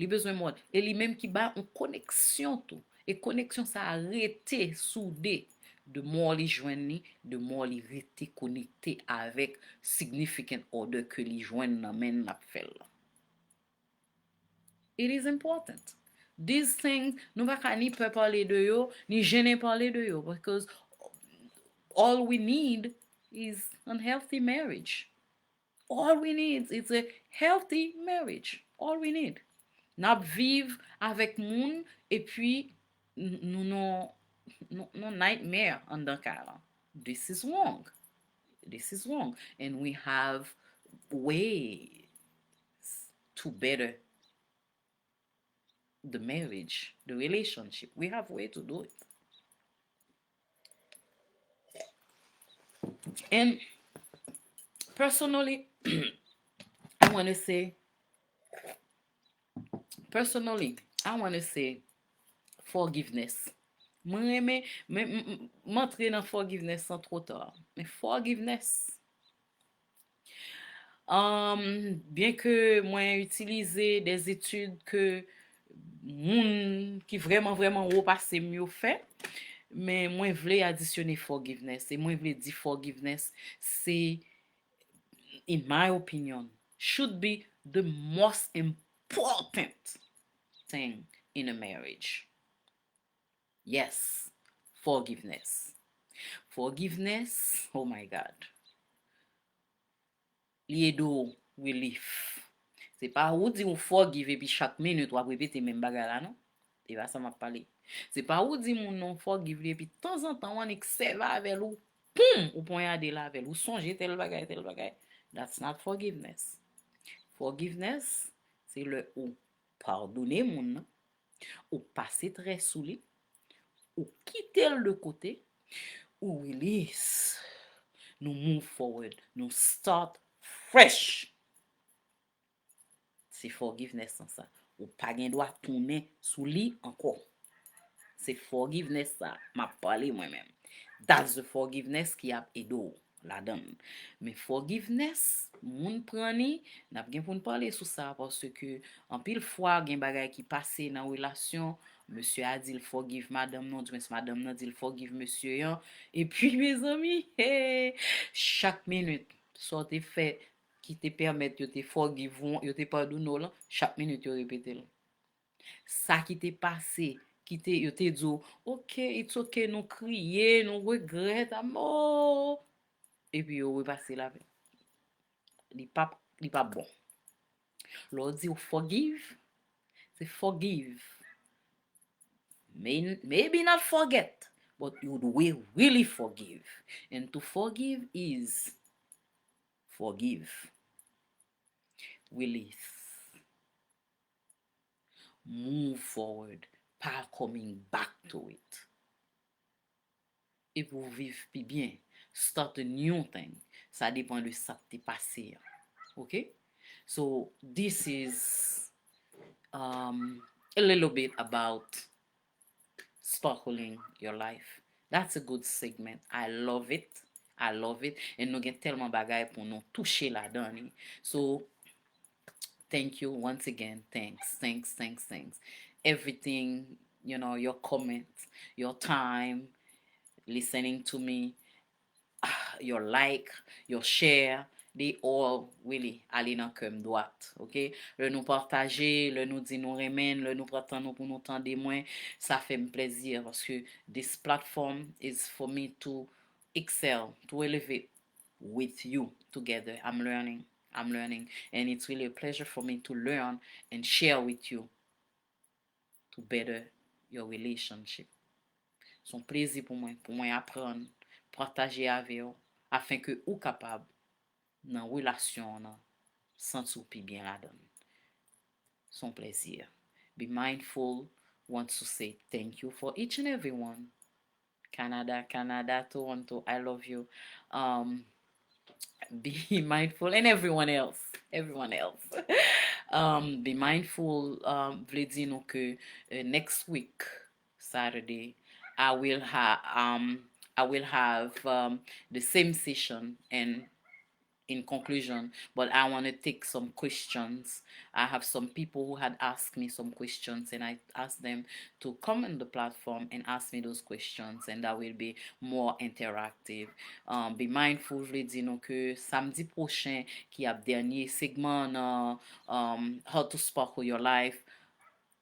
et li même qui bat en connexion tout. Et connexion ça arrêté soudé de mort li joindre de mort li rete connecté avec significant order que li joindre nan men la fait là. It is important. These things, nous va ni peut parler de yo, ni gêner parler de yo, because all we need is a healthy marriage. All we need is a healthy marriage. All we need. N'a vivre avec moun et puis nous non nightmare en dans cas. This is wrong. This is wrong. And we have ways to better the marriage, the relationship. We have way to do it. And personally, I want to say forgiveness. Moi, m'entrer dans forgiveness sans trop tard. Mais forgiveness. Bien que moi utiliser des études que moun qui vraiment repassé mieux fait, mais moi vle additionner forgiveness et moi vle dire forgiveness c'est in my opinion should be the most important thing in a marriage. Yes, forgiveness, oh my God, lié do relief. C'est pas ou dire ou forgive et puis chaque minute ou répéter même bagarre là non. Et va ça m'a parlé. C'est pas ou dire mon non forgive et puis de temps en temps on excelle avec ou poum ou point aller là avec ou songer tel bagage. That's not forgiveness. Forgiveness c'est le ou pardonner mon ou passer très sous lui ou quitter le côté ou release. Nous move forward, nous start fresh. C'est forgiveness sans ça. Ou pas gen doit tourner sous lit encore. C'est forgiveness ça. M'a parlé moi-même. That's the forgiveness qui a aidé la donne. Mais forgiveness, moun prani, n'a pas pour nous parler sur ça parce que en pile fois gen bagay qui passé dans relation, monsieur a dit il forgive madame non, madame non dit il forgive monsieur et puis mes amis, chaque minute sortez fait qui te permettent de te forgive, yo te pardonner là, chaque minute yo répéter. Ça qui t'est passé, qui te yo te dit OK, it's okay, nous crier, nous regret amour et puis yo repasser la vie. Li pas bon. L'on dit forgive, c'est forgive. Maybe not forget, but you will really forgive. And to forgive is forgive. Release. Move forward, pas coming back to it. Et pour vivre plus bien, start a new thing. Ça dépend de ça qui t'est passé. Okay? So this is a little bit about sparkling your life. That's a good segment. I love it. Et nous avons tellement bagay pour nous toucher là-dedans. So thank you once again. Thanks. Everything, your comments, your time, listening to me, your like, your share. they all really aller dans cœur droit, OK? Le nous partager, le nous dire nous remen, le nous prendre nous pour nous tendre moins, ça fait me plaisir parce que this platform is for me to excel, to elevate with you together. I'm learning. And it's really a pleasure for me to learn and share with you to better your relationship. Son plaisir pour moi apprendre, partager avec vous, afin que vous capable dans relation nan, sentir pi bien la donne. Son plaisir. Be mindful. Want to say thank you for each and every one. Canada, Toronto, I love you. Be mindful, and everyone else. Be mindful. Vle di nou ke next week, Saturday, I will have the same session, and in conclusion, but I want to take some questions. I have some people who had asked me some questions, and I asked them to come on the platform and ask me those questions, and that will be more interactive. Be mindful, vle di nou ke samedi prochain ki ap dernier segment How to Sparkle Your Life.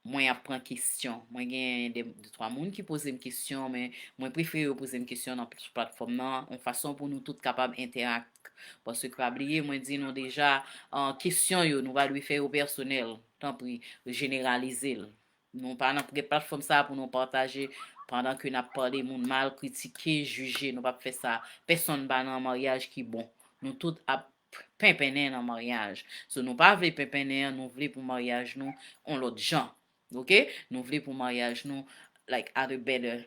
Mwen ap pran kisyon. Mwen gen de 3 moun ki pose m kisyon, men mwen prefere pose m kisyon nan platform nan, an fason pou nou tout kapab interak. Parce que oublier, mwen di nou deja, kisyon yo nou va lui fè yo personel, tan pri generalize. Nou pa nan platform sa pou nou partager pendant que n'a parlé moun mal, critiquer, juger, nou pa fè sa. Person ba nan mariage ki bon. Nou tout ap pimpenen nan mariage. So nou pa vle pimpenen, nou vle pou mariage nou, on lot jan. Ok? Nou vle pou mariage nou, like at a better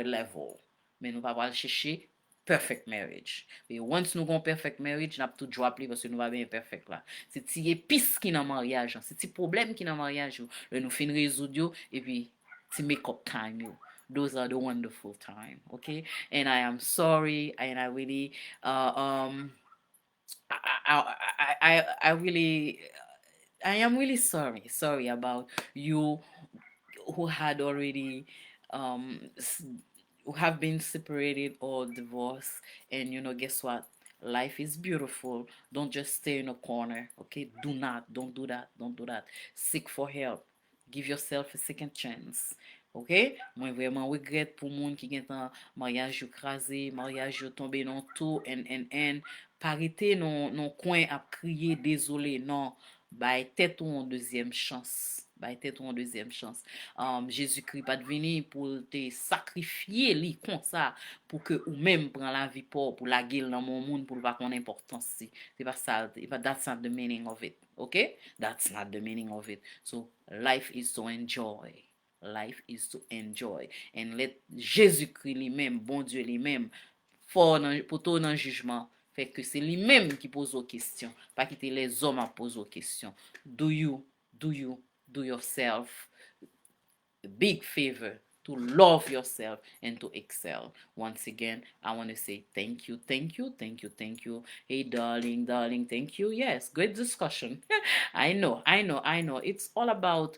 level. Men nou pa wale chèche perfect marriage. Mais once nous avons perfect marriage, nous avons tout drop parce que nous va bien perfect là. C'est ti épice qui dans mariage, c'est ti problème qui dans mariage, le nous fin résoudre et puis ti make up time yo. Those are the wonderful time, okay? And I am sorry, and I really I really I am really sorry about you who had already who have been separated or divorced, and guess what, life is beautiful. Don't just stay in a corner, okay? Don't do that. Seek for help. Give yourself a second chance. Ok? Mwen vreman regret pou moun ki gen tan mariage yo krasé, mariage yo tombe non tout, en. Parite non coin ap kriye désolé, non. Bay tèt ou an deuxième chance. Jésus-Christ pas venu pour te sacrifier li comme ça pour que ou même prend la vie pour la gueule dans mon monde pour pas qu'on importance. C'est pas ça. That's not the meaning of it. Okay? That's not the meaning of it. So life is to enjoy. And let Jésus-Christ lui-même, bon Dieu lui-même, fort pour tout dans jugement. Fait que c'est lui-même qui pose aux questions, pas quitter les hommes à poser aux questions. Do yourself a big favor to love yourself and to excel. Once again, I want to say thank you. Hey, darling, thank you. Yes, great discussion. I know. It's all about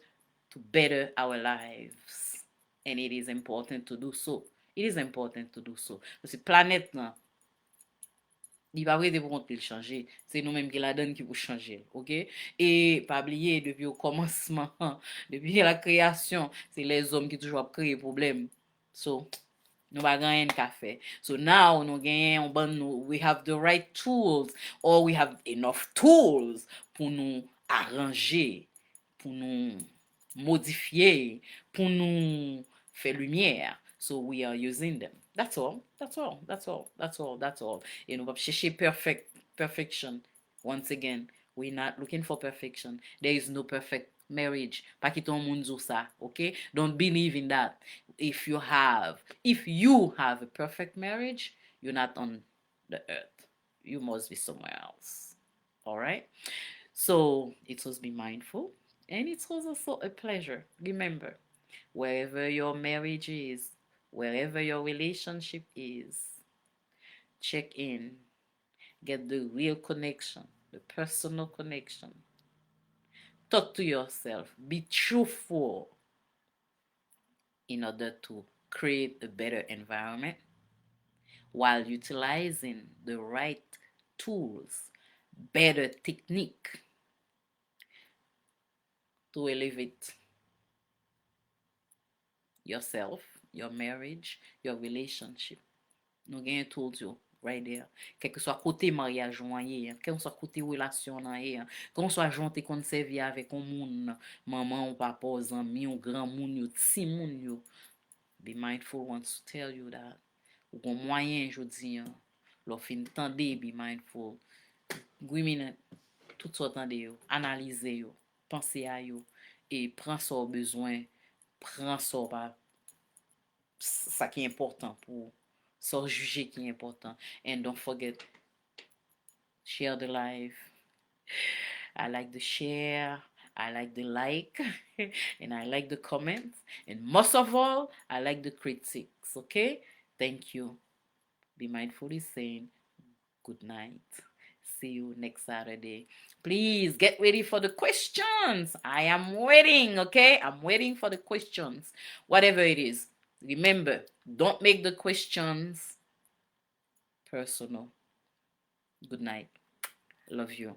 to better our lives. And it is important to do so. Parce que planète, nan, il va pas pour le changer, c'est nous mêmes qui la donne qui pour changer, OK? Et pas oublier depuis au commencement, depuis la création, c'est les hommes qui toujours créent problème. So nous pas gagner qu'à faire. So now nous gagnons we have the right tools, or we have enough tools pour nous arranger, pour nous modifier, pour nous faire lumière. So we are using them. That's all. Et nous va chercher perfection. Once again, we're not looking for perfection. There is no perfect marriage. Pas ki ton moun zou sa, okay? Don't believe in that. If you have a perfect marriage, you're not on the earth. You must be somewhere else. All right? So it was be mindful, and it was also a pleasure. Remember, wherever your marriage is, wherever your relationship is, check in, get the real connection, the personal connection. Talk to yourself, be truthful in order to create a better environment while utilizing the right tools better technique to elevate yourself, your marriage, your relationship. Nou gen told you right there. Quel que soit côté mariage ou quel que soit côté relation quel que soit jonte kon servi avec un moun, maman ou papa ou zami ou grand moun yo, ti moun yo. Be mindful wants to tell you that. Ou kon moyen jodi, lo fin tande, be mindful. Gwi minute, tout so tande yo, analyse yo, pense a yo, et prends so besoin, prends so pa, ça qui est important pour so juger qui est important. And don't forget, share the life. I like the share, I like the like, and I like the comments, and most of all, I like the critics. Okay? Thank you. Be mindfully saying good night. See you next Saturday. Please get ready for the questions. I am waiting, okay? I'm waiting for the questions. Whatever it is. Remember, don't make the questions personal. Good night. Love you.